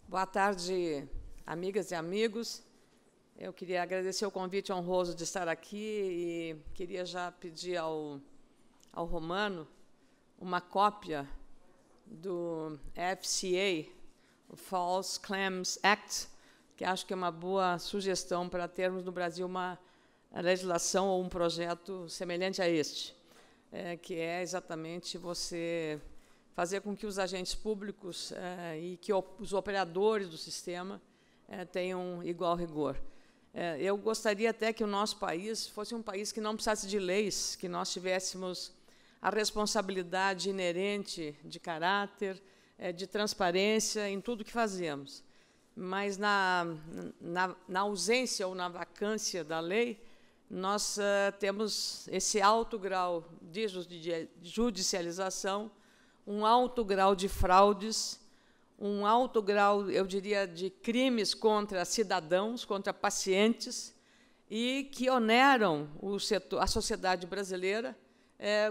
Boa tarde, amigas e amigos. Eu queria agradecer o convite honroso de estar aqui e queria já pedir ao Romano uma cópia do FCA, o False Claims Act, que acho que é uma boa sugestão para termos no Brasil uma legislação ou um projeto semelhante a este, que é exatamente você fazer com que os agentes públicos e que os operadores do sistema tenham igual rigor. Eu gostaria até que o nosso país fosse um país que não precisasse de leis, que nós tivéssemos a responsabilidade inerente de caráter, de transparência em tudo que fazemos. Mas, na ausência ou na vacância da lei, nós temos esse alto grau de judicialização, um alto grau de fraudes, um alto grau, eu diria, de crimes contra cidadãos, contra pacientes, e que oneram a sociedade brasileira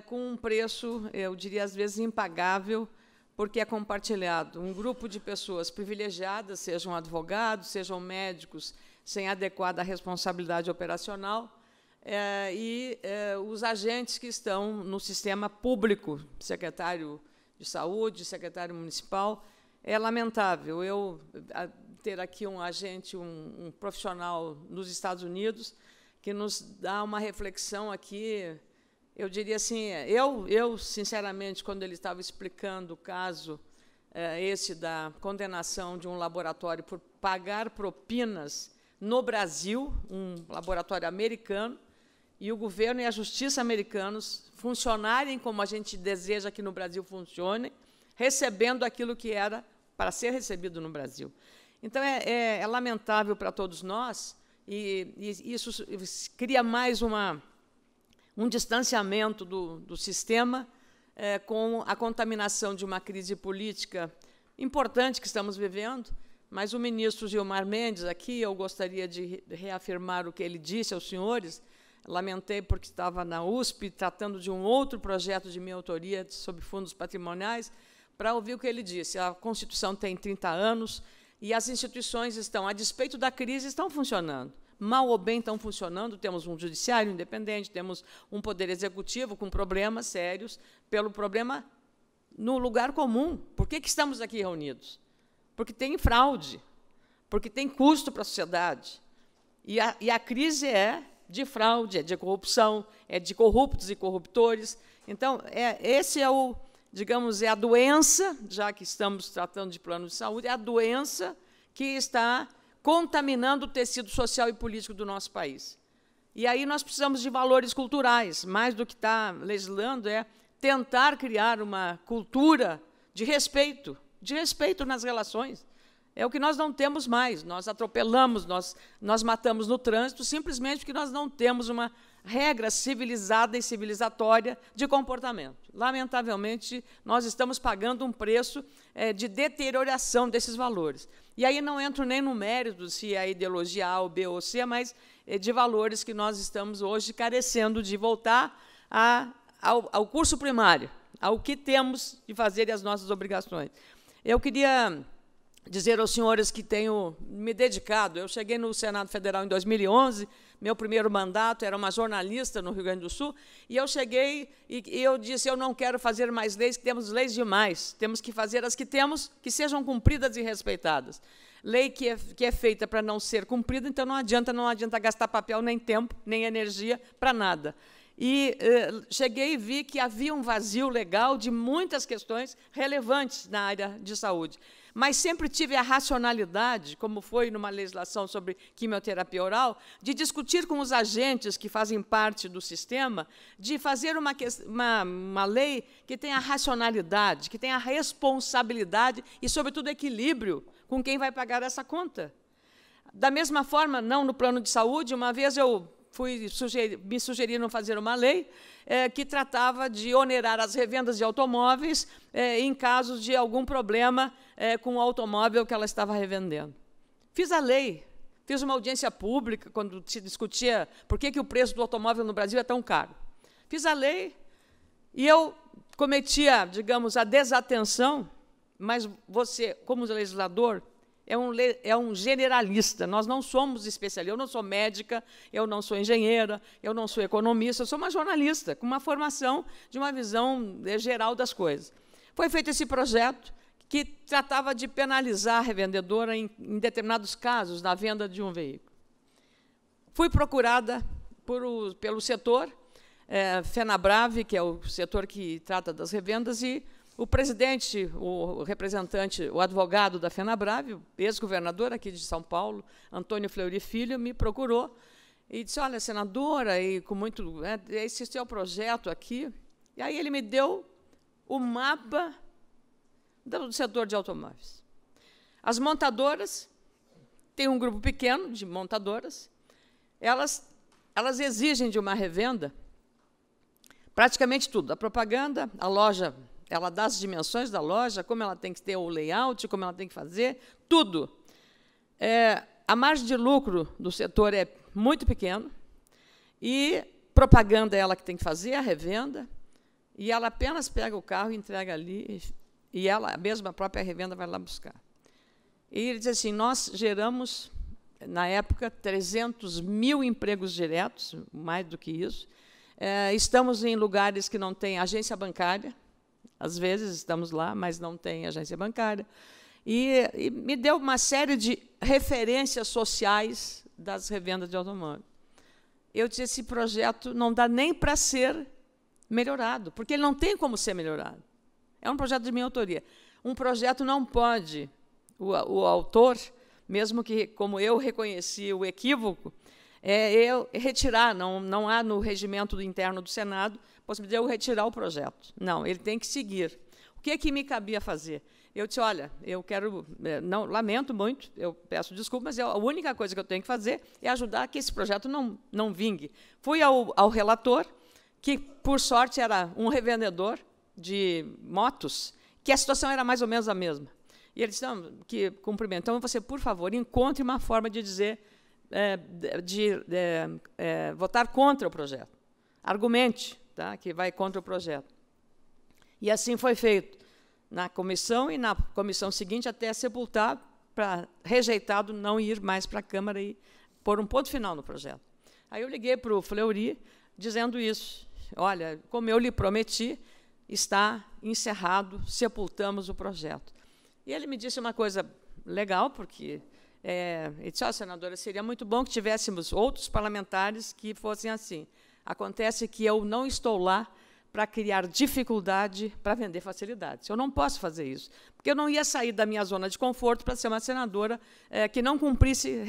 com um preço, eu diria, às vezes, impagável, porque é compartilhado. Um grupo de pessoas privilegiadas, sejam advogados, sejam médicos, sem adequada responsabilidade operacional, e os agentes que estão no sistema público, secretário de saúde, secretário municipal. É lamentável eu ter aqui um agente, um profissional nos Estados Unidos, que nos dá uma reflexão aqui. Eu diria assim, eu sinceramente, quando ele estava explicando o caso esse da condenação de um laboratório por pagar propinas no Brasil, um laboratório americano, e o governo e a justiça americanos funcionarem como a gente deseja que no Brasil funcionem, recebendo aquilo que era para ser recebido no Brasil. Então, é lamentável para todos nós, e isso cria mais um distanciamento do sistema com a contaminação de uma crise política importante que estamos vivendo, mas o ministro Gilmar Mendes, aqui, eu gostaria de reafirmar o que ele disse aos senhores. Lamentei porque estava na USP, tratando de um outro projeto de minha autoria sobre fundos patrimoniais, para ouvir o que ele disse. A Constituição tem 30 anos e as instituições estão, a despeito da crise, estão funcionando. Mal ou bem estão funcionando, temos um judiciário independente, temos um poder executivo com problemas sérios, pelo problema no lugar comum. Por que estamos aqui reunidos? Porque tem fraude, porque tem custo para a sociedade. E a crise é de fraude, é de corrupção, é de corruptos e corruptores. Então, esse é digamos, a doença, já que estamos tratando de plano de saúde, é a doença que está contaminando o tecido social e político do nosso país. E aí nós precisamos de valores culturais, mais do que está legislando, é tentar criar uma cultura de respeito nas relações. É o que nós não temos mais. Nós atropelamos, nós matamos no trânsito, simplesmente porque nós não temos uma regra civilizada e civilizatória de comportamento. Lamentavelmente, nós estamos pagando um preço de deterioração desses valores. E aí não entro nem no mérito se é a ideologia A, ou B ou C, mas de valores que nós estamos hoje carecendo de voltar ao curso primário, ao que temos de fazer e às nossas obrigações. Eu queria dizer aos senhores que tenho me dedicado. Eu cheguei no Senado Federal em 2011, meu primeiro mandato, era uma jornalista no Rio Grande do Sul, e eu cheguei e eu disse, eu não quero fazer mais leis, que temos leis demais, temos que fazer as que temos, que sejam cumpridas e respeitadas. Lei que é feita para não ser cumprida, então não adianta gastar papel, nem tempo, nem energia para nada. E cheguei e vi que havia um vazio legal de muitas questões relevantes na área de saúde. Mas sempre tive a racionalidade, como foi numa legislação sobre quimioterapia oral, de discutir com os agentes que fazem parte do sistema, de fazer uma lei que tenha racionalidade, que tenha responsabilidade e, sobretudo, equilíbrio com quem vai pagar essa conta. Da mesma forma, não no plano de saúde, uma vez eu me sugeriram fazer uma lei que tratava de onerar as revendas de automóveis em casos de algum problema com o automóvel que ela estava revendendo. Fiz a lei, fiz uma audiência pública quando se discutia por que o preço do automóvel no Brasil é tão caro. Fiz a lei e eu cometia, digamos, a desatenção, mas você, como legislador, é um generalista. Nós não somos especialistas. Eu não sou médica, eu não sou engenheira, eu não sou economista, eu sou uma jornalista, com uma formação de uma visão geral das coisas. Foi feito esse projeto que tratava de penalizar a revendedora em determinados casos na venda de um veículo. Fui procurada pelo setor, FenaBrave, que é o setor que trata das revendas, e o presidente, o representante, o advogado da FenaBrave, o ex-governador aqui de São Paulo, Antônio Fleury Filho, me procurou e disse, olha, senadora, e com muito, esse é o projeto aqui. E aí ele me deu o mapa do setor de automóveis. As montadoras, tem um grupo pequeno de montadoras, elas exigem de uma revenda praticamente tudo, a propaganda, a loja, ela dá as dimensões da loja, como ela tem que ter o layout, como ela tem que fazer, tudo. A margem de lucro do setor é muito pequena, e propaganda é ela que tem que fazer, a revenda, e ela apenas pega o carro e entrega ali, e ela, mesmo a própria revenda, vai lá buscar. E ele diz assim, nós geramos, na época, 300 mil empregos diretos, mais do que isso. Estamos em lugares que não tem agência bancária, às vezes estamos lá, mas não tem agência bancária. E me deu uma série de referências sociais das revendas de automóvel. Eu disse, esse projeto não dá nem para ser melhorado, porque ele não tem como ser melhorado. É um projeto de minha autoria. Um projeto não pode, o autor, mesmo que, como eu reconheci o equívoco, eu retirar, não há no regimento interno do Senado possibilidade de eu retirar o projeto. Não, ele tem que seguir. O que é que me cabia fazer? Eu disse, olha, eu quero, não, lamento muito, eu peço desculpas, mas a única coisa que eu tenho que fazer é ajudar que esse projeto não vingue. Fui ao relator, que, por sorte, era um revendedor de motos, que a situação era mais ou menos a mesma. E ele disse, não, que cumprimento. Então, você, por favor, encontre uma forma de dizer, votar contra o projeto. Argumente, tá, que vai contra o projeto. E assim foi feito, na comissão, e na comissão seguinte, até sepultar, para rejeitado não ir mais para a Câmara e pôr um ponto final no projeto. Aí eu liguei para o Fleury, dizendo isso. Olha, como eu lhe prometi, está encerrado, sepultamos o projeto. E ele me disse uma coisa legal, porque ele disse, senadora, seria muito bom que tivéssemos outros parlamentares que fossem assim. Acontece que eu não estou lá para criar dificuldade para vender facilidades. Eu não posso fazer isso, porque eu não ia sair da minha zona de conforto para ser uma senadora que não cumprisse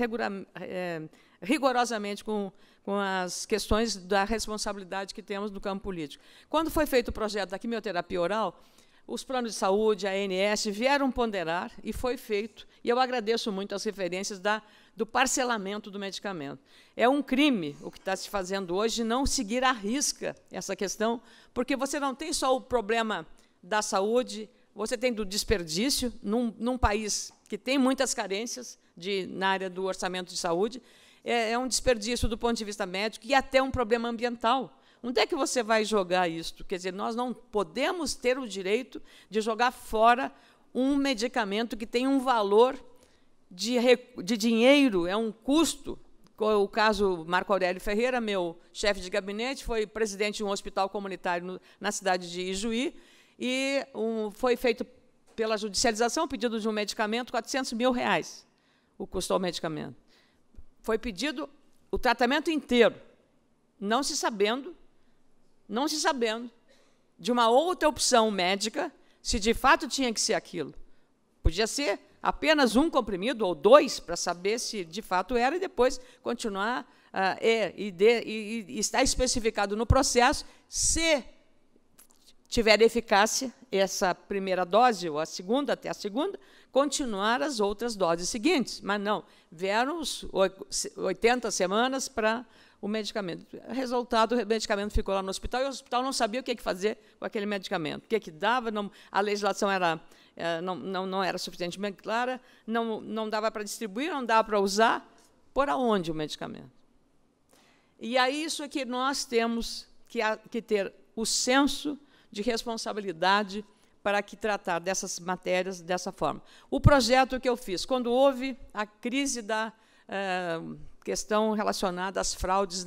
rigorosamente com as questões da responsabilidade que temos no campo político. Quando foi feito o projeto da quimioterapia oral, os planos de saúde, a ANS, vieram ponderar, e foi feito, e eu agradeço muito as referências do parcelamento do medicamento. É um crime o que está se fazendo hoje, não seguir à risca essa questão, porque você não tem só o problema da saúde, você tem do desperdício, num país que tem muitas carências na área do orçamento de saúde, é um desperdício do ponto de vista médico e até um problema ambiental. Onde é que você vai jogar isto? Quer dizer, nós não podemos ter o direito de jogar fora um medicamento que tem um valor de dinheiro, é um custo. O caso Marco Aurélio Ferreira, meu chefe de gabinete, foi presidente de um hospital comunitário na cidade de Ijuí, e foi feito pela judicialização o pedido de um medicamento, R$400 mil o custo do medicamento. Foi pedido o tratamento inteiro, não se sabendo de uma outra opção médica, se de fato tinha que ser aquilo. Podia ser apenas um comprimido ou dois, para saber se de fato era, e depois continuar, e está especificado no processo, se tiver eficácia essa primeira dose, ou a segunda, até a segunda, continuar as outras doses seguintes. Mas não, vieram os 80 semanas para o medicamento. Resultado, o medicamento ficou lá no hospital, e o hospital não sabia o que fazer com aquele medicamento. O que dava, a legislação não era suficientemente clara, não dava para distribuir, não dava para usar. Por aonde o medicamento? E aí isso é que nós temos que ter o senso de responsabilidade para que tratar dessas matérias dessa forma. O projeto que eu fiz, quando houve a crise da questão relacionada às fraudes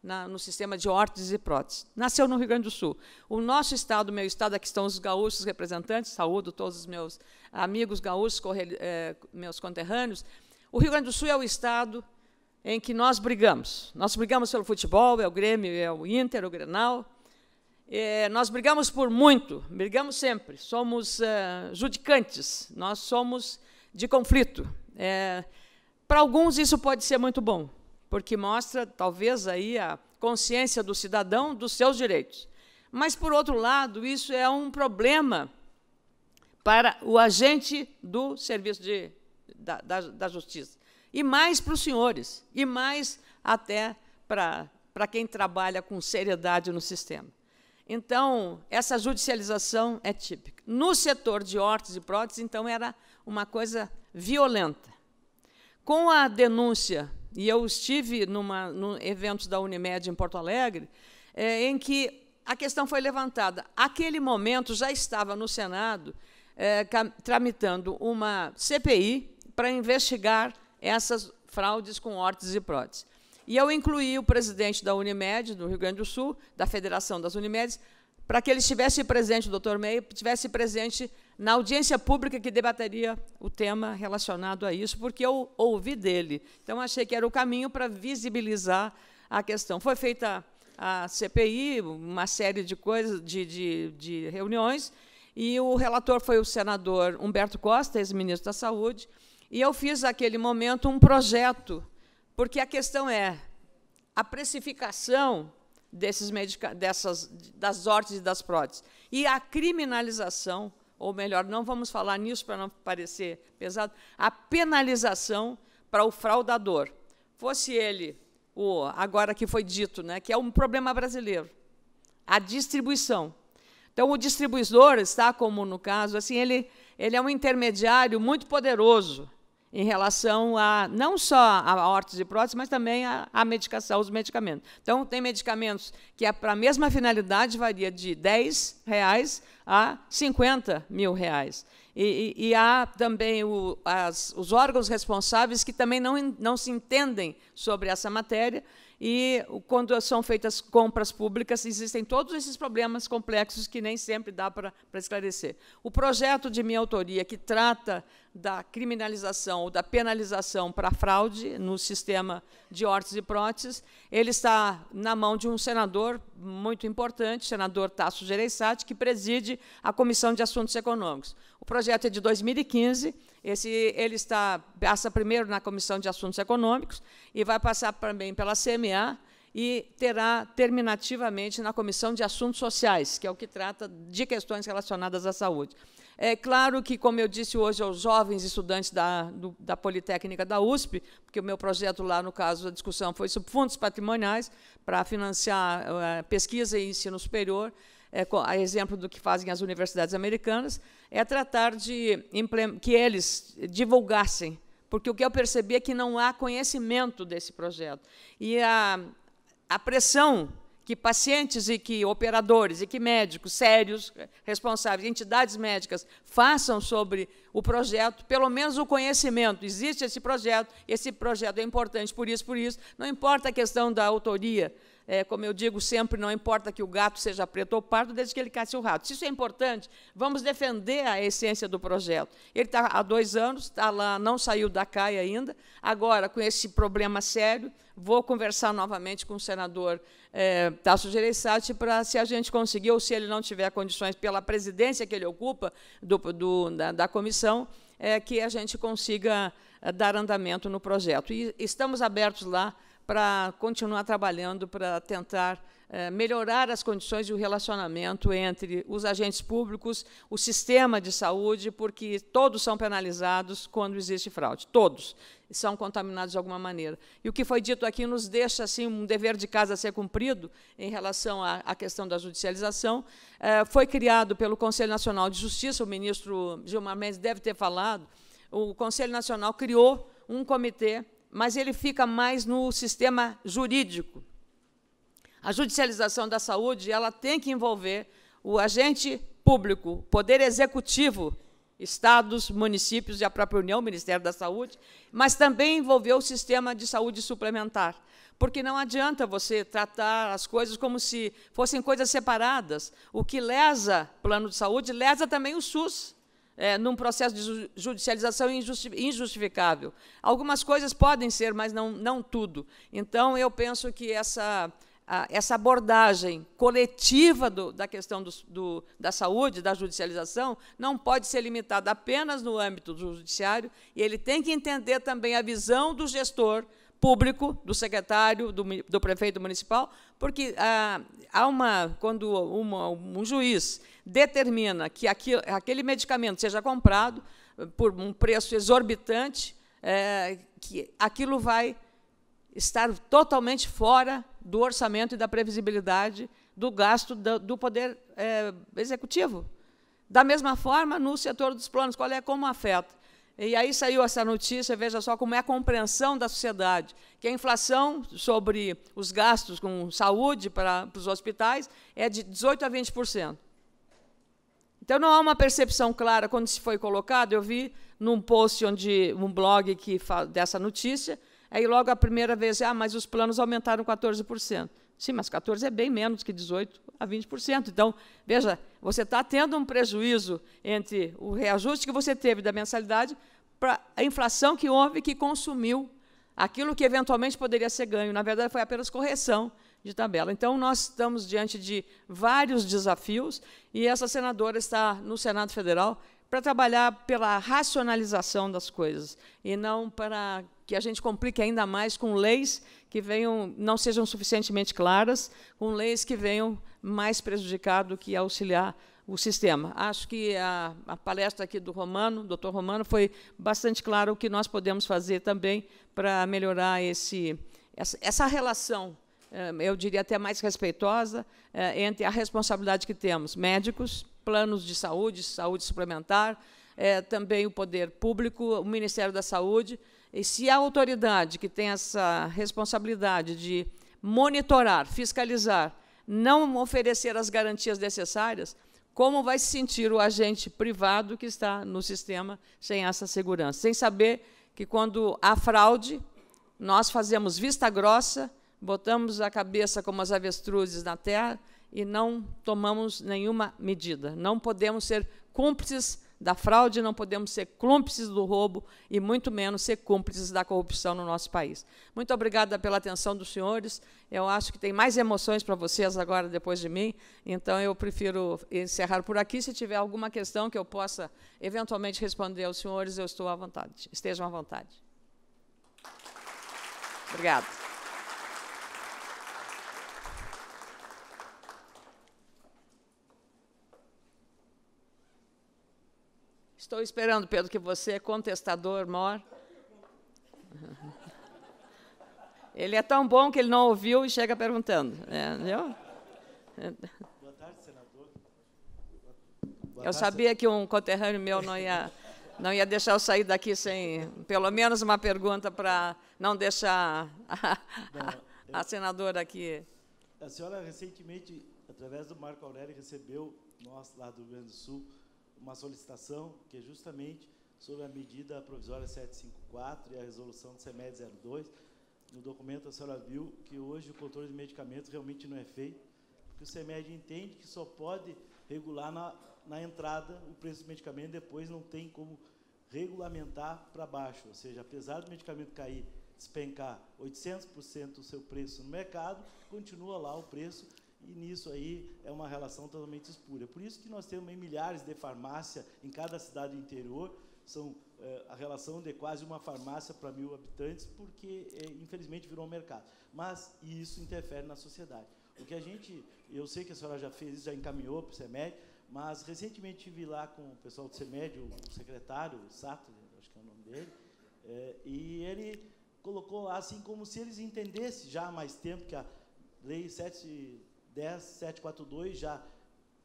no sistema de órteses e próteses, nasceu no Rio Grande do Sul. O nosso estado, meu estado, aqui estão os gaúchos representantes, saúdo todos os meus amigos gaúchos, meus conterrâneos. O Rio Grande do Sul é o estado em que nós brigamos. Nós brigamos pelo futebol, é o Grêmio, é o Inter, o Grenal. Nós brigamos por muito, brigamos sempre, somos judicantes, nós somos de conflito. Para alguns isso pode ser muito bom, porque mostra, talvez, aí a consciência do cidadão dos seus direitos. Mas, por outro lado, isso é um problema para o agente do serviço da justiça, e mais para os senhores, e mais até para quem trabalha com seriedade no sistema. Então, essa judicialização é típica. No setor de órteses e próteses, então, era uma coisa violenta. Com a denúncia, e eu estive no evento da Unimed em Porto Alegre, em que a questão foi levantada. Aquele momento já estava no Senado tramitando uma CPI para investigar essas fraudes com órteses e próteses. E eu incluí o presidente da Unimed, do Rio Grande do Sul, da Federação das Unimedes, para que ele estivesse presente, o doutor Meio, estivesse presente na audiência pública que debateria o tema relacionado a isso, porque eu ouvi dele. Então, achei que era o caminho para visibilizar a questão. Foi feita a CPI, uma série de coisas, de reuniões, e o relator foi o senador Humberto Costa, ex-ministro da Saúde, e eu fiz, naquele momento, um projeto, porque a questão é a precificação das órteses e das próteses e a criminalização, ou melhor, não vamos falar nisso para não parecer pesado, a penalização para o fraudador. Fosse ele, agora que foi dito, né, que é um problema brasileiro, a distribuição. Então, o distribuidor está, como no caso, assim, ele é um intermediário muito poderoso em relação a não só a órteses e próteses, mas também a medicação, os medicamentos. Então, tem medicamentos que, para a mesma finalidade, varia de R$10 a R$50 mil. E há também os órgãos responsáveis que também não se entendem sobre essa matéria, e, quando são feitas compras públicas, existem todos esses problemas complexos que nem sempre dá para esclarecer. O projeto de minha autoria, que trata da criminalização ou da penalização para a fraude no sistema de órteses e próteses, ele está na mão de um senador muito importante, o senador Tasso Gereissati, que preside a Comissão de Assuntos Econômicos. O projeto é de 2015, ele passa primeiro na Comissão de Assuntos Econômicos e vai passar também pela CMA e terá terminativamente na Comissão de Assuntos Sociais, que é o que trata de questões relacionadas à saúde. É claro que, como eu disse hoje aos jovens estudantes da Politécnica da USP, porque o meu projeto lá, no caso, a discussão foi sobre fundos patrimoniais para financiar pesquisa e ensino superior, a exemplo do que fazem as universidades americanas, é tratar que eles divulgassem, porque o que eu percebi é que não há conhecimento desse projeto. E a pressão que pacientes e que operadores e que médicos sérios, responsáveis, entidades médicas, façam sobre o projeto, pelo menos o conhecimento. Existe esse projeto é importante por isso, não importa a questão da autoria, como eu digo sempre, não importa que o gato seja preto ou pardo, desde que ele casse o rato. Se isso é importante, vamos defender a essência do projeto. Ele está há 2 anos, está lá, não saiu da CAI ainda. Agora, com esse problema sério, vou conversar novamente com o senador Tasso Gereissati para, se a gente conseguir, ou se ele não tiver condições, pela presidência que ele ocupa da comissão, que a gente consiga dar andamento no projeto. E estamos abertos lá para continuar trabalhando para tentar melhorar as condições e o relacionamento entre os agentes públicos, o sistema de saúde, porque todos são penalizados quando existe fraude, todos são contaminados de alguma maneira. E o que foi dito aqui nos deixa assim, um dever de casa a ser cumprido em relação à questão da judicialização. Foi criado pelo Conselho Nacional de Justiça, o ministro Gilmar Mendes deve ter falado, o Conselho Nacional criou um comitê, mas ele fica mais no sistema jurídico. A judicialização da saúde ela tem que envolver o agente público, poder executivo, estados, municípios e a própria União, o Ministério da Saúde, mas também envolveu o sistema de saúde suplementar, porque não adianta você tratar as coisas como se fossem coisas separadas. O que lesa o plano de saúde, lesa também o SUS, num processo de judicialização injustificável. Algumas coisas podem ser, mas não tudo. Então, eu penso que essa abordagem coletiva da questão da saúde, da judicialização, não pode ser limitada apenas no âmbito do judiciário, e ele tem que entender também a visão do gestor público, do secretário, do prefeito municipal, porque quando um juiz determina que aquele medicamento seja comprado por um preço exorbitante, que aquilo vai estar totalmente fora do orçamento e da previsibilidade do gasto do Poder Executivo. Da mesma forma, no setor dos planos, como afeta? E aí saiu essa notícia, veja só como é a compreensão da sociedade, que a inflação sobre os gastos com saúde para os hospitais é de 18% a 20%. Então, não há uma percepção clara quando se foi colocado. Eu vi num post, um blog que fala dessa notícia, aí logo a primeira vez, mas os planos aumentaram 14%. Sim, mas 14% é bem menos que 18% a 20%. Então, veja, você está tendo um prejuízo entre o reajuste que você teve da mensalidade para a inflação que houve, que consumiu aquilo que eventualmente poderia ser ganho. Na verdade, foi apenas correção de tabela. Então, nós estamos diante de vários desafios, e essa senadora está no Senado Federal para trabalhar pela racionalização das coisas, e não para que a gente complique ainda mais com leis que não sejam suficientemente claras, com leis que venham mais prejudicar do que auxiliar o sistema. Acho que a palestra aqui do doutor Romano, foi bastante clara o que nós podemos fazer também para melhorar essa relação, eu diria até mais respeitosa, entre a responsabilidade que temos, médicos, planos de saúde suplementar, também o poder público, o Ministério da Saúde. E se a autoridade que tem essa responsabilidade de monitorar, fiscalizar, não oferecer as garantias necessárias, como vai se sentir o agente privado que está no sistema sem essa segurança? Sem saber que, quando há fraude, nós fazemos vista grossa, botamos a cabeça como as avestruzes na terra e não tomamos nenhuma medida. Não podemos ser cúmplices da fraude, não podemos ser cúmplices do roubo e, muito menos, ser cúmplices da corrupção no nosso país. Muito obrigada pela atenção dos senhores. Eu acho que tem mais emoções para vocês agora, depois de mim, então eu prefiro encerrar por aqui. Se tiver alguma questão que eu possa, eventualmente, responder aos senhores, eu estou à vontade. Estejam à vontade. Obrigada. Estou esperando, Pedro, que você é contestador maior. Ele é tão bom que ele não ouviu e chega perguntando. Entendeu? Boa tarde, senador. Eu sabia que um conterrâneo meu não ia deixar eu sair daqui sem pelo menos uma pergunta para não deixar a senadora aqui. A senhora recentemente, através do Marco Aurélio, recebeu, nós lá do Rio Grande do Sul, uma solicitação que é justamente sobre a medida provisória 754 e a resolução do CEMED 02. No documento, a senhora viu que hoje o controle de medicamentos realmente não é feito, porque o CEMED entende que só pode regular na entrada o preço do medicamento, depois não tem como regulamentar para baixo. Ou seja, apesar do medicamento cair, despencar 800% do seu preço no mercado, continua lá o preço. E nisso aí é uma relação totalmente espúria. Por isso que nós temos milhares de farmácias em cada cidade do interior, são a relação de quase uma farmácia para 1000 habitantes, porque, infelizmente, virou um mercado. Mas isso interfere na sociedade. O que eu sei que a senhora já fez isso, já encaminhou para o CEMED, mas recentemente estive lá com o pessoal do CEMED, o secretário, o Sato, acho que é o nome dele, e ele colocou lá assim como se eles entendessem já há mais tempo que a Lei 742 já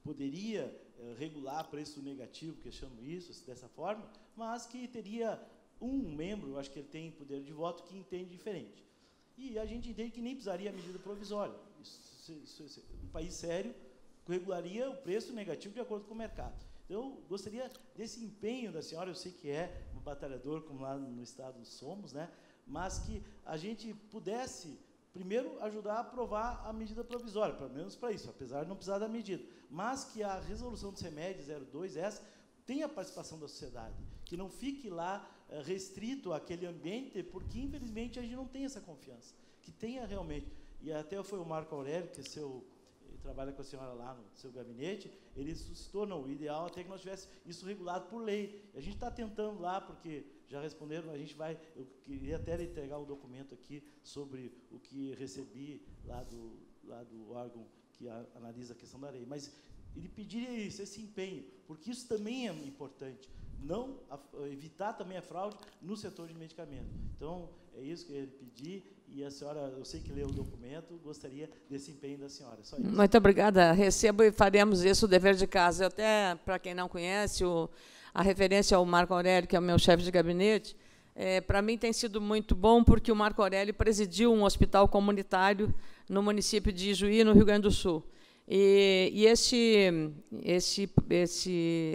poderia regular preço negativo, que eu chamo isso, dessa forma, mas que teria um membro, acho que ele tem poder de voto, que entende diferente. E a gente entende que nem precisaria medida provisória. Um país sério, regularia o preço negativo de acordo com o mercado. Então, eu gostaria desse empenho da senhora, eu sei que é um batalhador, como lá no Estado somos, né? Mas que a gente pudesse, primeiro, ajudar a aprovar a medida provisória, pelo menos para isso, apesar de não precisar da medida, mas que a resolução do CEMED 02, essa, tenha a participação da sociedade, que não fique lá restrito àquele ambiente, porque, infelizmente, a gente não tem essa confiança, que tenha realmente, e até foi o Marco Aurélio, que trabalha com a senhora lá no seu gabinete, ele suscitou, não, o ideal até que nós tivéssemos isso regulado por lei. A gente está tentando lá, porque já responderam, eu queria até lhe entregar um documento aqui sobre o que recebi lá do órgão que analisa a questão da lei, mas ele pediria isso, esse empenho, porque isso também é importante, evitar também a fraude no setor de medicamento. Então, é isso que ele pedi, e a senhora, eu sei que leu o documento, gostaria desse empenho da senhora. Só isso. Muito obrigada. Recebo e faremos isso, o dever de casa. Eu até, para quem não conhece, a referência ao Marco Aurélio, que é o meu chefe de gabinete, para mim tem sido muito bom, porque o Marco Aurélio presidiu um hospital comunitário no município de Ijuí, no Rio Grande do Sul. E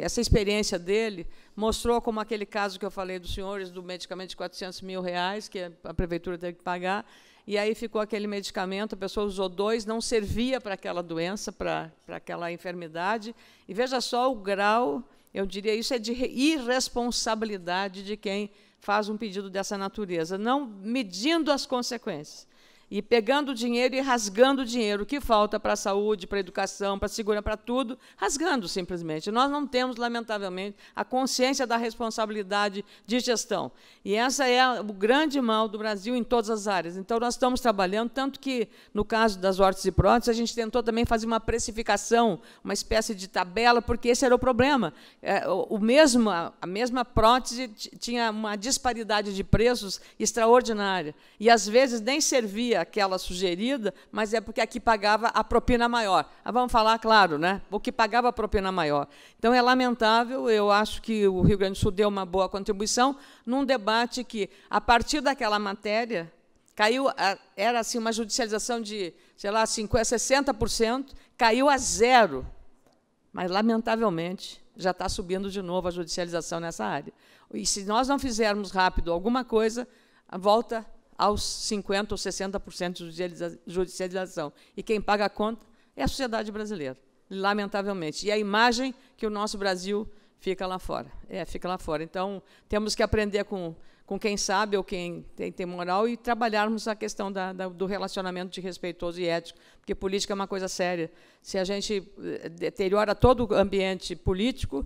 essa experiência dele mostrou como aquele caso que eu falei dos senhores, do medicamento de R$400 mil, que a prefeitura teve que pagar, e aí ficou aquele medicamento, a pessoa usou 2, não servia para aquela doença, para aquela enfermidade, e veja só o grau, eu diria, isso é de irresponsabilidade de quem faz um pedido dessa natureza, não medindo as consequências. E pegando o dinheiro e rasgando o dinheiro, o que falta para a saúde, para a educação, para a segurança, para tudo, rasgando simplesmente. Nós não temos, lamentavelmente, a consciência da responsabilidade de gestão. E essa é o grande mal do Brasil em todas as áreas. Então, nós estamos trabalhando, tanto que, no caso das órteses e próteses, a gente tentou também fazer uma precificação, uma espécie de tabela, porque esse era o problema. A mesma prótese tinha uma disparidade de preços extraordinária. E, às vezes, nem servia aquela sugerida, mas é porque aqui pagava a propina maior. Vamos falar, claro, né? O que pagava a propina maior. Então, é lamentável, eu acho que o Rio Grande do Sul deu uma boa contribuição num debate que, a partir daquela matéria, caiu, era assim, uma judicialização de, sei lá, 60%, caiu a 0%. Mas, lamentavelmente, já está subindo de novo a judicialização nessa área. E, se nós não fizermos rápido alguma coisa, volta aos 50% ou 60% de judicialização. E quem paga a conta é a sociedade brasileira, lamentavelmente. E a imagem que o nosso Brasil fica lá fora. Fica lá fora. Então, temos que aprender com quem sabe ou quem tem moral e trabalharmos a questão do relacionamento de respeitoso e ético, porque política é uma coisa séria. Se a gente deteriora todo o ambiente político,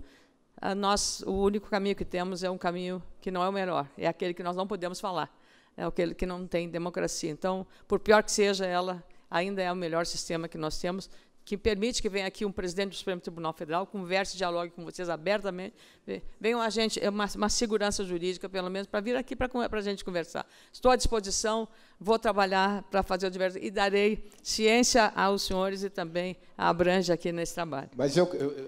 o único caminho que temos é um caminho que não é o melhor, é aquele que nós não podemos falar. É aquele que não tem democracia. Então, por pior que seja, ela ainda é o melhor sistema que nós temos, que permite que venha aqui um presidente do Supremo Tribunal Federal, converse, dialogue com vocês abertamente, venham a gente, uma segurança jurídica, pelo menos, para vir aqui para a gente conversar. Estou à disposição, vou trabalhar para fazer o diverso, e darei ciência aos senhores e também a abrange aqui nesse trabalho. Mas,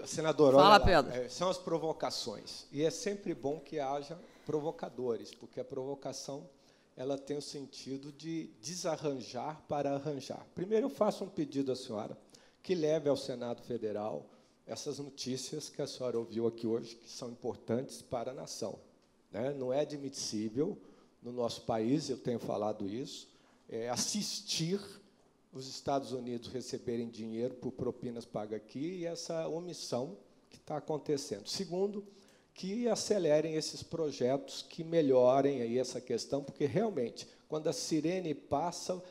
senador, fala, olha lá, Pedro. São as provocações, e é sempre bom que haja provocadores, porque a provocação ela tem o sentido de desarranjar para arranjar. Primeiro, eu faço um pedido à senhora que leve ao Senado Federal essas notícias que a senhora ouviu aqui hoje, que são importantes para a nação. Não é admissível, no nosso país, eu tenho falado isso, assistir os Estados Unidos receberem dinheiro por propinas pagas aqui e essa omissão que está acontecendo. Segundo, que acelerem esses projetos, que melhorem aí essa questão, porque, realmente, quando a sirene passa,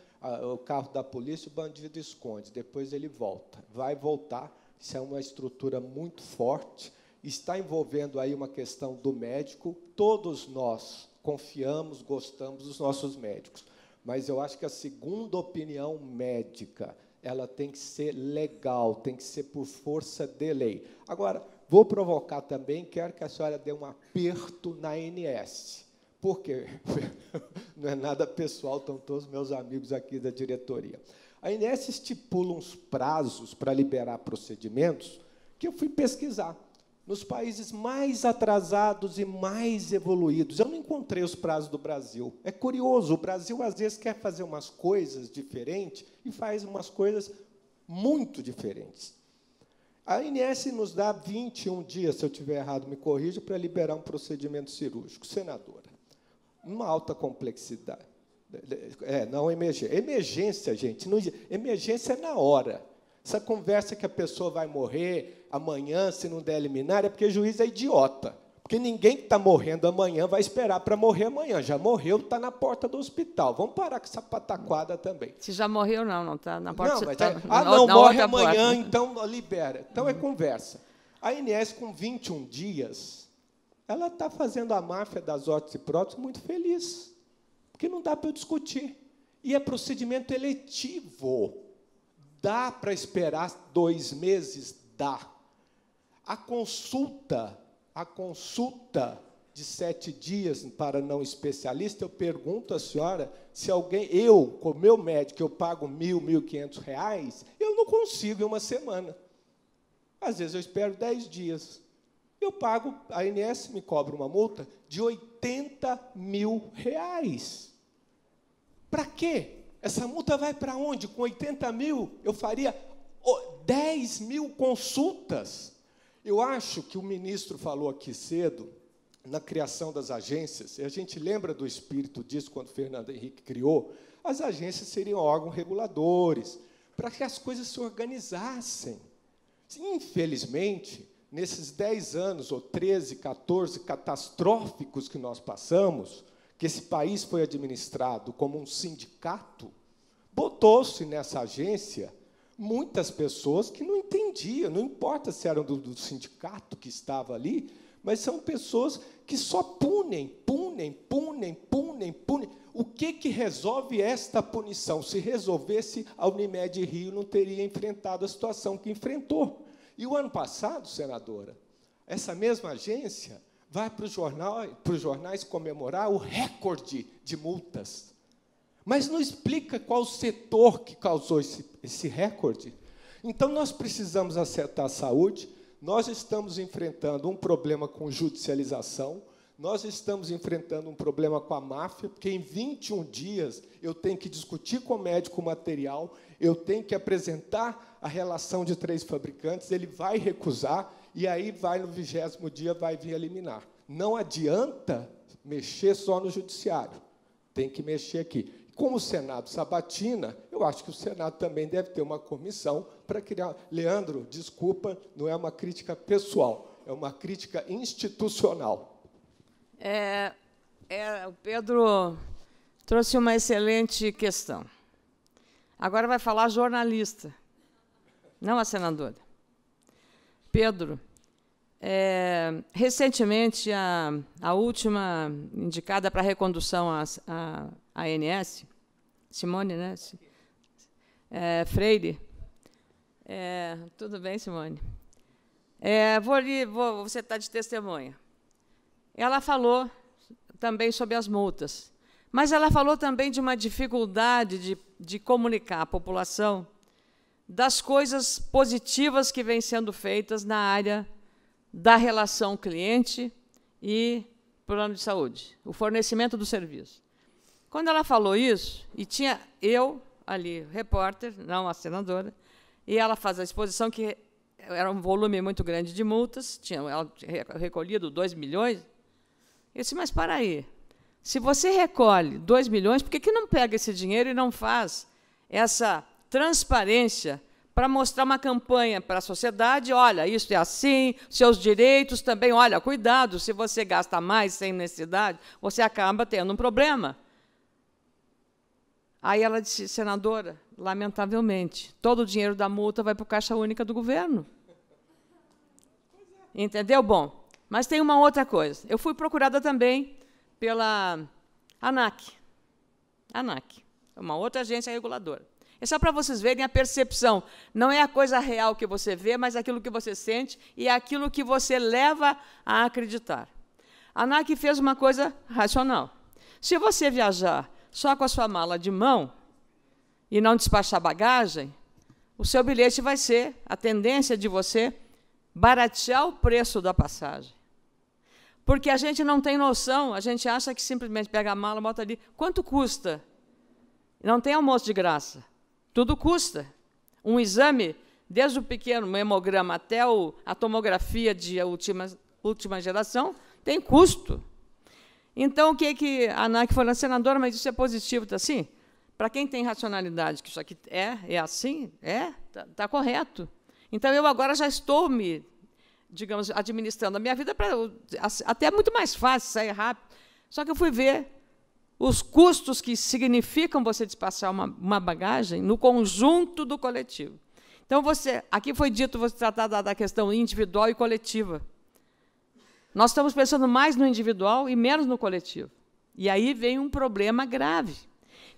o carro da polícia, o bandido esconde, depois ele volta. Vai voltar, isso é uma estrutura muito forte, está envolvendo aí uma questão do médico, todos nós confiamos, gostamos dos nossos médicos, mas eu acho que a segunda opinião médica, ela tem que ser legal, tem que ser por força de lei. Agora, vou provocar também, quero que a senhora dê um aperto na ANS. Por quê? Não é nada pessoal, estão todos meus amigos aqui da diretoria. A ANS estipula uns prazos para liberar procedimentos que eu fui pesquisar. Nos países mais atrasados e mais evoluídos, eu não encontrei os prazos do Brasil. É curioso, o Brasil, às vezes, quer fazer umas coisas diferentes e faz umas coisas muito diferentes. A ANS nos dá 21 dias, se eu estiver errado, me corrija, para liberar um procedimento cirúrgico. Senadora, uma alta complexidade. Não emergência. Emergência, gente, não, emergência é na hora. Essa conversa que a pessoa vai morrer amanhã, se não der liminar, é porque o juiz é idiota. Porque ninguém que está morrendo amanhã vai esperar para morrer amanhã. Já morreu, está na porta do hospital. Vamos parar com essa pataquada também. Se já morreu, não está na porta. Não, mas não, morre amanhã, porta. Então libera. Então é conversa. A ANS, com 21 dias, ela está fazendo a máfia das órteses e próteses muito feliz. Porque não dá para eu discutir. E é procedimento eletivo. Dá para esperar 2 meses? Dá. A consulta de 7 dias para não especialista, eu pergunto à senhora se alguém, eu, como meu médico, eu pago R$1.000, R$1.500, eu não consigo em uma semana. Às vezes eu espero 10 dias. Eu pago, a ANS me cobra uma multa de R$80 mil. Para quê? Essa multa vai para onde? Com 80 mil, eu faria 10 mil consultas. Eu acho que o ministro falou aqui cedo, na criação das agências, e a gente lembra do espírito disso quando Fernando Henrique criou, as agências seriam órgãos reguladores, para que as coisas se organizassem. Infelizmente, nesses 10 anos, ou 13, 14, catastróficos que nós passamos, que esse país foi administrado como um sindicato, botou-se nessa agência muitas pessoas que não entendiam, não importa se eram do sindicato que estava ali, mas são pessoas que só punem. O que resolve esta punição? Se resolvesse, a Unimed Rio não teria enfrentado a situação que enfrentou. E o ano passado, senadora, essa mesma agência vai para os jornais comemorar o recorde de multas. Mas não explica qual o setor que causou esse recorde. Então, nós precisamos acertar a saúde, nós estamos enfrentando um problema com judicialização, nós estamos enfrentando um problema com a máfia, porque em 21 dias eu tenho que discutir com o médico material, eu tenho que apresentar a relação de 3 fabricantes, ele vai recusar, e aí vai no 20º dia, vai vir eliminar. Não adianta mexer só no judiciário, tem que mexer aqui. Como o Senado sabatina, eu acho que o Senado também deve ter uma comissão para criar... Leandro, desculpa, não é uma crítica pessoal, é uma crítica institucional. O Pedro trouxe uma excelente questão. Agora vai falar jornalista, não a senadora. Pedro, recentemente, a última indicada para recondução à ANS, Simone, né? Freire. Tudo bem, Simone? Você está de testemunha. Ela falou também sobre as multas, mas ela falou também de uma dificuldade de comunicar à população das coisas positivas que vêm sendo feitas na área da relação cliente e plano de saúde, o fornecimento do serviço. Quando ela falou isso, e tinha eu ali, repórter, não a senadora, e ela faz a exposição que era um volume muito grande de multas, ela tinha recolhido 2 milhões. Eu disse, mas para aí, se você recolhe 2 milhões, por que não pega esse dinheiro e não faz essa transparência para mostrar uma campanha para a sociedade? Olha, isso é assim, seus direitos também, olha, cuidado, se você gasta mais sem necessidade, você acaba tendo um problema. Aí ela disse, senadora, lamentavelmente, todo o dinheiro da multa vai para a Caixa Única do Governo. Entendeu? Bom, mas tem uma outra coisa. Eu fui procurada também pela ANAC. ANAC, uma outra agência reguladora. É só para vocês verem a percepção. Não é a coisa real que você vê, mas aquilo que você sente e aquilo que você leva a acreditar. A ANAC fez uma coisa racional. Se você viajar só com a sua mala de mão e não despachar bagagem, o seu bilhete vai ser a tendência de você baratear o preço da passagem. Porque a gente não tem noção, a gente acha que simplesmente pega a mala, bota ali. Quanto custa? Não tem almoço de graça. Tudo custa. Um exame desde o pequeno hemograma até a tomografia de última geração, tem custo. Então, o que a ANAC falou, senadora, mas isso é positivo, está assim? Para quem tem racionalidade, que isso aqui é assim, está correto. Então, eu agora já estou digamos, administrando a minha vida para até é muito mais fácil sair rápido. Só que eu fui ver os custos que significam você despachar uma bagagem no conjunto do coletivo. Então, aqui foi dito você tratar da questão individual e coletiva. Nós estamos pensando mais no individual e menos no coletivo. E aí vem um problema grave.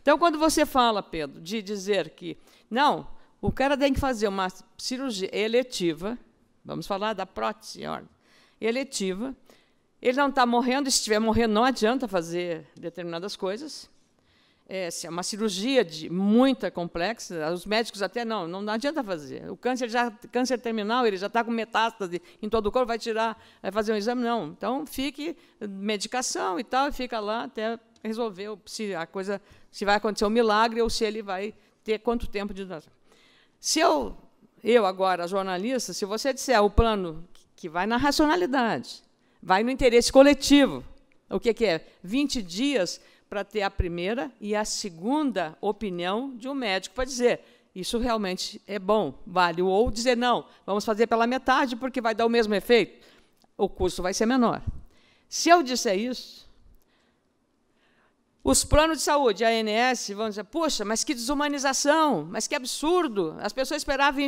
Então, quando você fala, Pedro, de dizer que, não, o cara tem que fazer uma cirurgia eletiva, vamos falar da prótese eletiva, ele não está morrendo, e se estiver morrendo, não adianta fazer determinadas coisas. Se é uma cirurgia muita complexa, os médicos até não adianta fazer. O câncer terminal, ele já está com metástase em todo o corpo, vai fazer um exame, não. Então, fique medicação e tal, e fica lá até resolver se vai acontecer um milagre ou se ele vai ter quanto tempo de duração. Se eu agora, jornalista, se você disser o plano que vai na racionalidade, vai no interesse coletivo, o que é? 20 dias para ter a primeira e a segunda opinião de um médico para dizer isso realmente é bom, vale, ou dizer não, vamos fazer pela metade porque vai dar o mesmo efeito, o custo vai ser menor. Se eu disser isso, os planos de saúde, a ANS, vão dizer, poxa, mas que desumanização, mas que absurdo, as pessoas esperavam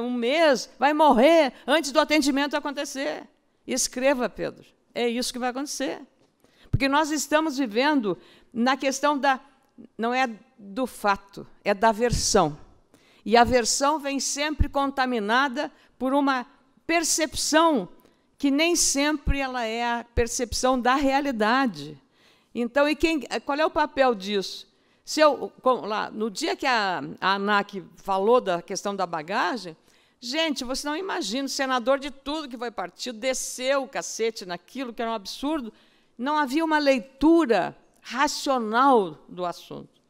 um mês, vai morrer antes do atendimento acontecer. Escreva, Pedro, é isso que vai acontecer. Porque nós estamos vivendo na questão não é do fato, é da versão. E a versão vem sempre contaminada por uma percepção que nem sempre ela é a percepção da realidade. Então, qual é o papel disso? No dia que a ANAC falou da questão da bagagem, gente, você não imagina, o senador de tudo que foi partido desceu o cacete naquilo que era um absurdo, não havia uma leitura racional do assunto.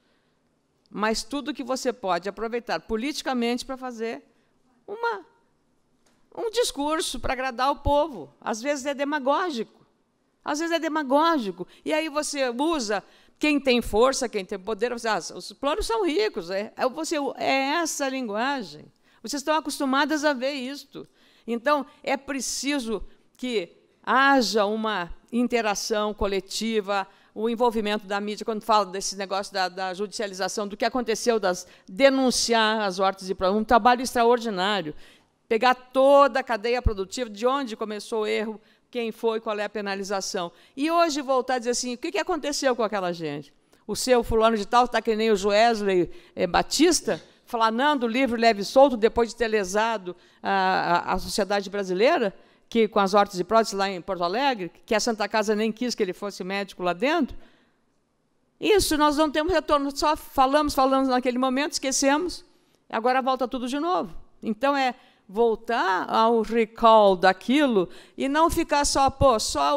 Mas tudo que você pode aproveitar politicamente para fazer um discurso para agradar o povo. Às vezes é demagógico. E aí você usa quem tem força, quem tem poder. Os planos são ricos. É essa linguagem. Vocês estão acostumadas a ver isto. Então, é preciso que haja uma interação coletiva, o envolvimento da mídia, quando fala desse negócio da judicialização, do que aconteceu, denunciar as hortas e um trabalho extraordinário, pegar toda a cadeia produtiva, de onde começou o erro, quem foi, qual é a penalização. E hoje voltar a dizer assim, o que aconteceu com aquela gente? O seu fulano de tal está que nem o Joesley Batista, flanando livre, leve e solto, depois de ter lesado a sociedade brasileira, que com as hortas e próteses lá em Porto Alegre, que a Santa Casa nem quis que ele fosse médico lá dentro. Isso, nós não temos retorno, só falamos naquele momento, esquecemos, agora volta tudo de novo. Então, voltar ao recall daquilo e não ficar só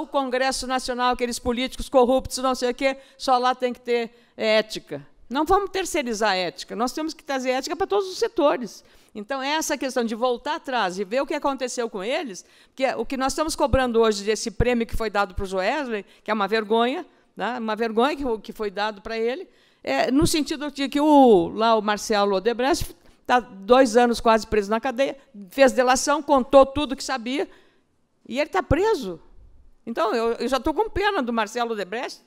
o Congresso Nacional, aqueles políticos corruptos, não sei o quê, só lá tem que ter ética. Não vamos terceirizar a ética, nós temos que trazer ética para todos os setores. Então, essa questão de voltar atrás e ver o que aconteceu com eles, porque o que nós estamos cobrando hoje desse prêmio que foi dado para o Joesley, que é uma vergonha que foi dado para ele, no sentido de que o Marcelo Odebrecht está 2 anos quase preso na cadeia, fez delação, contou tudo que sabia, e ele está preso. Então, eu já estou com pena do Marcelo Odebrecht,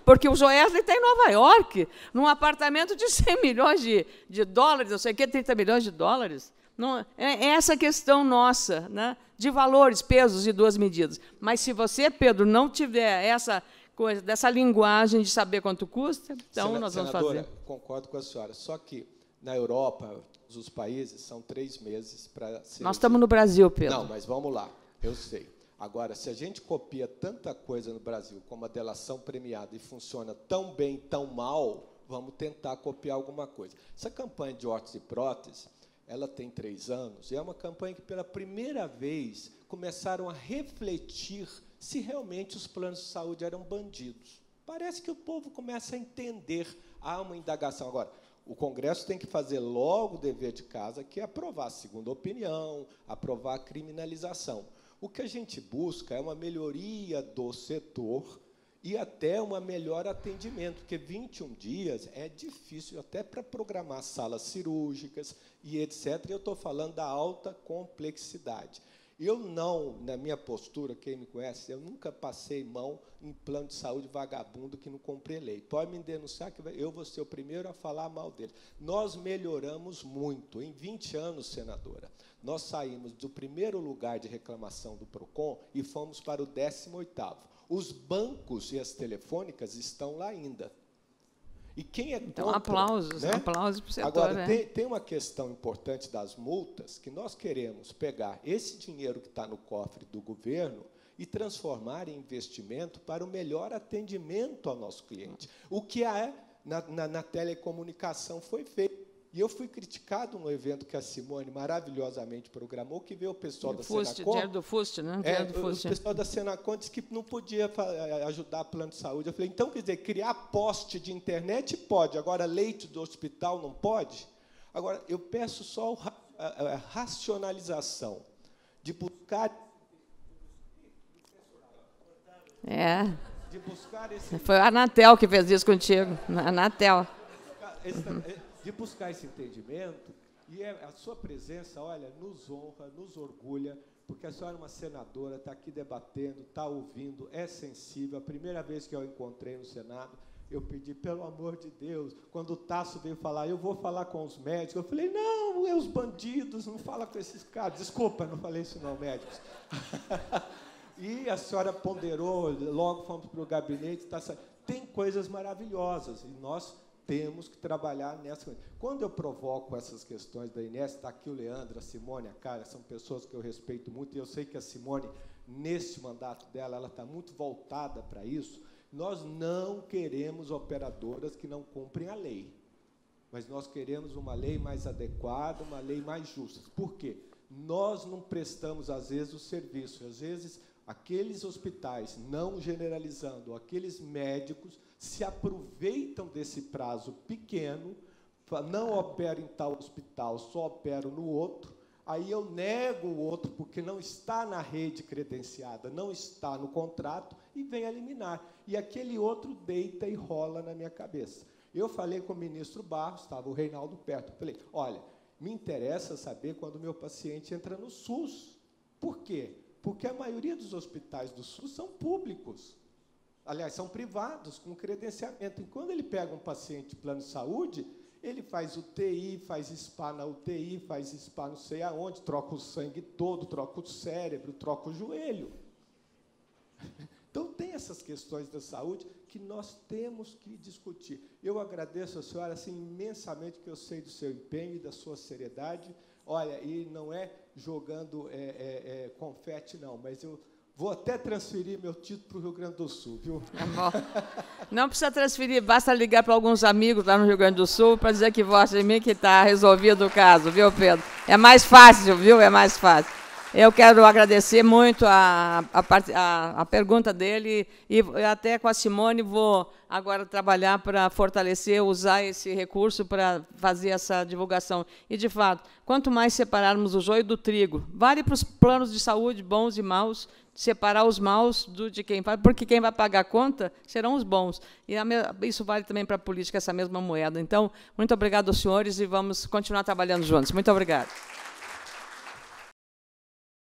porque o Joesley está em Nova York, num apartamento de 100 milhões de dólares, não sei o quê, 30 milhões de dólares. Não, é essa questão nossa, né, de valores, pesos e duas medidas. Mas, se você, Pedro, não tiver essa coisa, dessa linguagem de saber quanto custa, então nós vamos fazer. Concordo com a senhora, só que na Europa, os países, são 3 meses para... Nós estamos no Brasil, Pedro. Não, mas vamos lá, eu sei. Agora, se a gente copia tanta coisa no Brasil, como a delação premiada, e funciona tão bem, tão mal, vamos tentar copiar alguma coisa. Essa campanha de hortas e próteses, ela tem 3 anos, e é uma campanha que, pela primeira vez, começaram a refletir se realmente os planos de saúde eram bandidos. Parece que o povo começa a entender, há uma indagação. Agora, O Congresso tem que fazer logo o dever de casa, que é aprovar a segunda opinião, aprovar a criminalização. O que a gente busca é uma melhoria do setor e até um melhor atendimento, porque 21 dias é difícil até para programar salas cirúrgicas e etc. E eu estou falando da alta complexidade. Eu não, na minha postura, quem me conhece, eu nunca passei mão em plano de saúde vagabundo que não cumpre lei. Pode me denunciar que eu vou ser o primeiro a falar mal dele. Nós melhoramos muito. Em 20 anos, senadora, nós saímos do primeiro lugar de reclamação do PROCON e fomos para o 18º. Os bancos e as telefônicas estão lá ainda. E quem é então, contra, aplausos, né? Aplausos para o setor. Agora, tem uma questão importante das multas, que nós queremos pegar esse dinheiro que está no cofre do governo e transformar em investimento para o melhor atendimento ao nosso cliente. O que na telecomunicação foi feito. E eu fui criticado no evento que a Simone maravilhosamente programou, que veio o pessoal da Senacom. Dinheiro do FUST, né? O pessoal da Senacom disse que não podia ajudar o plano de saúde. Eu falei, então, quer dizer, criar poste de internet pode, agora leite do hospital não pode? Agora, eu peço só a racionalização de buscar... De buscar esse... Foi a Anatel que fez isso contigo, a Anatel. De buscar esse entendimento, e a sua presença, olha, nos honra, nos orgulha, porque a senhora é uma senadora, está aqui debatendo, está ouvindo, é sensível. A primeira vez que eu encontrei no Senado, eu pedi, pelo amor de Deus, quando o Tasso veio falar, eu vou falar com os médicos, eu falei, não, é os bandidos, não fala com esses caras. Desculpa, não falei isso não, médicos. E a senhora ponderou, logo fomos para o gabinete, tem coisas maravilhosas, e nós temos que trabalhar nessa coisa. Quando eu provoco essas questões da Inés, está aqui o Leandro, a Simone, a Cara, são pessoas que eu respeito muito, e eu sei que a Simone, nesse mandato dela, ela está muito voltada para isso. Nós não queremos operadoras que não cumprem a lei, mas nós queremos uma lei mais adequada, uma lei mais justa. Por quê? Nós não prestamos, às vezes, o serviço. Às vezes, aqueles hospitais, não generalizando, aqueles médicos se aproveitam desse prazo pequeno, não opero em tal hospital, só opero no outro, aí eu nego o outro porque não está na rede credenciada, não está no contrato, e vem a liminar. E aquele outro deita e rola na minha cabeça. Eu falei com o ministro Barros, estava o Reinaldo perto, falei, olha, me interessa saber quando o meu paciente entra no SUS. Por quê? Porque a maioria dos hospitais do SUS são públicos. Aliás, são privados, com credenciamento. E quando ele pega um paciente de plano de saúde, ele faz UTI, faz spa na UTI, faz spa não sei aonde, troca o sangue todo, troca o cérebro, troca o joelho. Então, tem essas questões da saúde que nós temos que discutir. Eu agradeço a senhora assim, imensamente, que eu sei do seu empenho e da sua seriedade. Olha, e não é jogando confete, não, mas eu vou até transferir meu título para o Rio Grande do Sul, viu? É bom. Não precisa transferir, basta ligar para alguns amigos lá no Rio Grande do Sul para dizer que vossa de mim que está resolvido o caso, viu, Pedro? É mais fácil, viu? É mais fácil. Eu quero agradecer muito a pergunta dele e até com a Simone vou agora trabalhar para fortalecer, usar esse recurso para fazer essa divulgação. E, de fato, quanto mais separarmos o joio do trigo, vale para os planos de saúde bons e maus, separar os maus de quem faz, porque quem vai pagar a conta serão os bons. E isso vale também para a política, essa mesma moeda. Então, muito obrigado aos senhores e vamos continuar trabalhando juntos. Muito obrigado.